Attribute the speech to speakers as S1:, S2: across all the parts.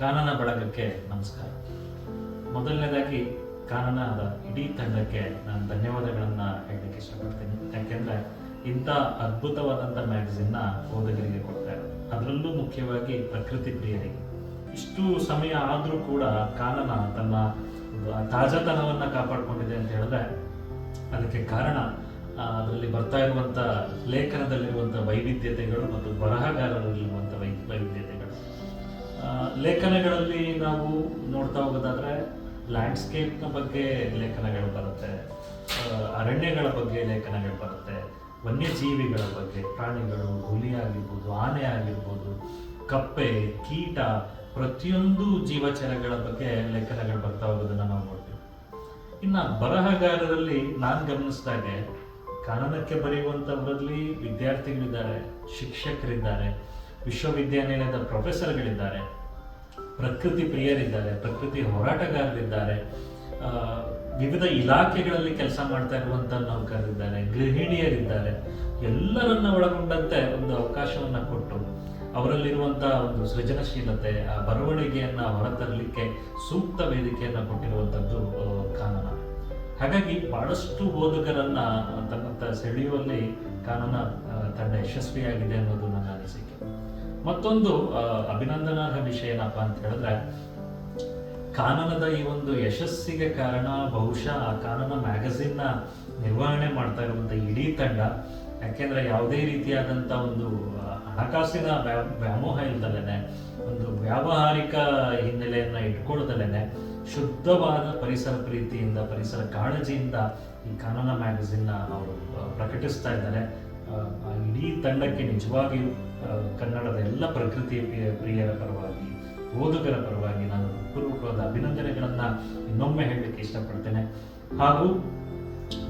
S1: ಕಾನನ ಬಳಗಕ್ಕೆ ನಮಸ್ಕಾರ. ಮೊದಲನೇದಾಗಿ ಕಾನನದ ಇಡೀ ತಂಡಕ್ಕೆ ನಾನು ಧನ್ಯವಾದಗಳನ್ನು ಹೇಳಲಿಕ್ಕೆ ಇಷ್ಟಪಡ್ತೀನಿ. ಯಾಕೆಂದರೆ ಇಂಥ ಅದ್ಭುತವಾದಂಥ ಮ್ಯಾಗಝಿನ್ನ ಓದುಗರಿಗೆ ಕೊಡ್ತಾರೆ, ಅದರಲ್ಲೂ ಮುಖ್ಯವಾಗಿ ಪ್ರಕೃತಿ ಪ್ರಿಯರಿಗೆ. ಇಷ್ಟು ಸಮಯ ಆದರೂ ಕೂಡ ಕಾನನ ತನ್ನ ತಾಜಾತನವನ್ನು ಕಾಪಾಡಿಕೊಂಡಿದೆ ಅಂತ ಹೇಳಿದ್ರೆ ಅದಕ್ಕೆ ಕಾರಣ ಅದರಲ್ಲಿ ಬರ್ತಾ ಇರುವಂಥ ಲೇಖನದಲ್ಲಿರುವಂಥ ವೈವಿಧ್ಯತೆಗಳು ಮತ್ತು ಬರಹಗಾರರಲ್ಲಿರುವಂಥ ವೈವಿಧ್ಯತೆಗಳು. ಲೇಖನಗಳಲ್ಲಿ ನಾವು ನೋಡ್ತಾ ಹೋಗೋದಾದ್ರೆ ಲ್ಯಾಂಡ್ಸ್ಕೇಪ್ನ ಬಗ್ಗೆ ಲೇಖನಗಳು ಬರುತ್ತೆ, ಅರಣ್ಯಗಳ ಬಗ್ಗೆ ಲೇಖನಗಳು ಬರುತ್ತೆ, ವನ್ಯಜೀವಿಗಳ ಬಗ್ಗೆ, ಪ್ರಾಣಿಗಳು, ಹುಲಿ ಆಗಿರ್ಬೋದು, ಆನೆ ಆಗಿರ್ಬೋದು, ಕಪ್ಪೆ, ಕೀಟ, ಪ್ರತಿಯೊಂದು ಜೀವಚರಗಳ ಬಗ್ಗೆ ಲೇಖನಗಳು ಬರ್ತಾ ಹೋಗೋದನ್ನು ನಾವು ನೋಡ್ತೀವಿ. ಇನ್ನು ಬರಹಗಾರರಲ್ಲಿ ನಾನು ಗಮನಿಸಿದಾಗೆ ಕಾನನಕ್ಕೆ ಬರೆಯುವಂಥವರಲ್ಲಿ ವಿದ್ಯಾರ್ಥಿಗಳಿದ್ದಾರೆ, ಶಿಕ್ಷಕರಿದ್ದಾರೆ, ವಿಶ್ವವಿದ್ಯಾನಿಲಯದ ಪ್ರೊಫೆಸರ್ಗಳಿದ್ದಾರೆ, ಪ್ರಕೃತಿ ಪ್ರಿಯರಿದ್ದಾರೆ, ಪ್ರಕೃತಿ ಹೋರಾಟಗಾರರಿದ್ದಾರೆ, ವಿವಿಧ ಇಲಾಖೆಗಳಲ್ಲಿ ಕೆಲಸ ಮಾಡ್ತಾ ಇರುವಂಥ ನೌಕರರಿದ್ದಾರೆ, ಗೃಹಿಣಿಯರಿದ್ದಾರೆ. ಎಲ್ಲರನ್ನ ಒಳಗೊಂಡಂತೆ ಒಂದು ಅವಕಾಶವನ್ನು ಕೊಟ್ಟು ಅವರಲ್ಲಿರುವಂಥ ಒಂದು ಸೃಜನಶೀಲತೆ, ಆ ಬರವಣಿಗೆಯನ್ನು ಹೊರತರಲಿಕ್ಕೆ ಸೂಕ್ತ ವೇದಿಕೆಯನ್ನು ಕೊಟ್ಟಿರುವಂಥದ್ದು ಕಾನನ. ಹಾಗಾಗಿ ಬಹಳಷ್ಟು ಓದುಗರನ್ನ ತನ್ನತ್ತ ಸೆಳೆಯುವಲ್ಲಿ ಕಾನನ ತಂಡ ಯಶಸ್ವಿಯಾಗಿದೆ ಅನ್ನೋದು ನನ್ನ ಅನಿಸಿಕೆ. ಮತ್ತೊಂದು ಅಭಿನಂದನಾರ್ಹ ವಿಷಯ ಏನಪ್ಪ ಅಂತ ಹೇಳಿದ್ರೆ, ಕಾನನದ ಈ ಒಂದು ಯಶಸ್ಸಿಗೆ ಕಾರಣ ಬಹುಶಃ ಆ ಕಾನನ ಮ್ಯಾಗಝಿನ್ನ ನಿರ್ವಹಣೆ ಮಾಡ್ತಾ ಇರುವಂಥ ಇಡೀ ತಂಡ. ಯಾಕೆಂದ್ರೆ ಯಾವುದೇ ರೀತಿಯಾದಂಥ ಒಂದು ಹಣಕಾಸಿನ ವ್ಯಾಮೋಹ ಇಲ್ದಲೇನೆ, ಒಂದು ವ್ಯಾವಹಾರಿಕ ಹಿನ್ನೆಲೆಯನ್ನ ಇಟ್ಕೊಳ್ದಲೇನೆ ಶುದ್ಧವಾದ ಪರಿಸರ ಪ್ರೀತಿಯಿಂದ, ಪರಿಸರ ಕಾಳಜಿಯಿಂದ ಈ ಕಾನನ ಮ್ಯಾಗಝಿನ್ನ ಅವರು ಪ್ರಕಟಿಸ್ತಾ ಇದ್ದಾರೆ. ಇಡೀ ತಂಡಕ್ಕೆ ನಿಜವಾಗಿಯೂ ಕನ್ನಡದ ಎಲ್ಲ ಪ್ರಕೃತಿ ಪ್ರಿಯರ ಪರವಾಗಿ, ಓದುಗರ ಪರವಾಗಿ ನಾನು ಪೂರ್ವಕವಾದ ಅಭಿನಂದನೆಗಳನ್ನು ಇನ್ನೊಮ್ಮೆ ಹೇಳಲಿಕ್ಕೆ ಇಷ್ಟಪಡ್ತೇನೆ. ಹಾಗೂ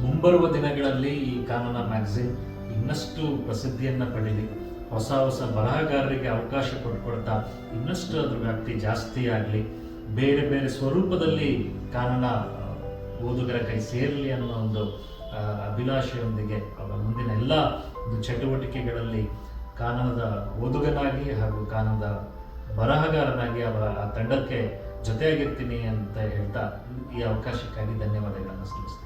S1: ಮುಂಬರುವ ದಿನಗಳಲ್ಲಿ ಈ ಕಾನನ ಮ್ಯಾಗಝಿನ್ ಇನ್ನಷ್ಟು ಪ್ರಸಿದ್ಧಿಯನ್ನು ಪಡೀಲಿ, ಹೊಸ ಹೊಸ ಬರಹಗಾರರಿಗೆ ಅವಕಾಶ ಕೊಡ್ತಾ ಇನ್ನಷ್ಟು ಅದ್ರ ವ್ಯಾಪ್ತಿ ಜಾಸ್ತಿ ಆಗಲಿ, ಬೇರೆ ಬೇರೆ ಸ್ವರೂಪದಲ್ಲಿ ಕಾನನ ಓದುಗರ ಕೈ ಸೇರಲಿ ಅನ್ನೋ ಒಂದು ಅಭಿಲಾಷೆಯೊಂದಿಗೆ ಮುಂದಿನ ಎಲ್ಲ ಚಟುವಟಿಕೆಗಳಲ್ಲಿ ಕಾನನದ ಓದುಗನಾಗಿ ಹಾಗೂ ಕಾನನದ ಬರಹಗಾರನಾಗಿ ಅವರ ಆ ತಂಡಕ್ಕೆ ಜೊತೆಯಾಗಿರ್ತೀನಿ ಅಂತ ಹೇಳ್ತಾ ಈ ಅವಕಾಶಕ್ಕಾಗಿ ಧನ್ಯವಾದಗಳನ್ನು ಸಲ್ಲಿಸ್ತೀನಿ.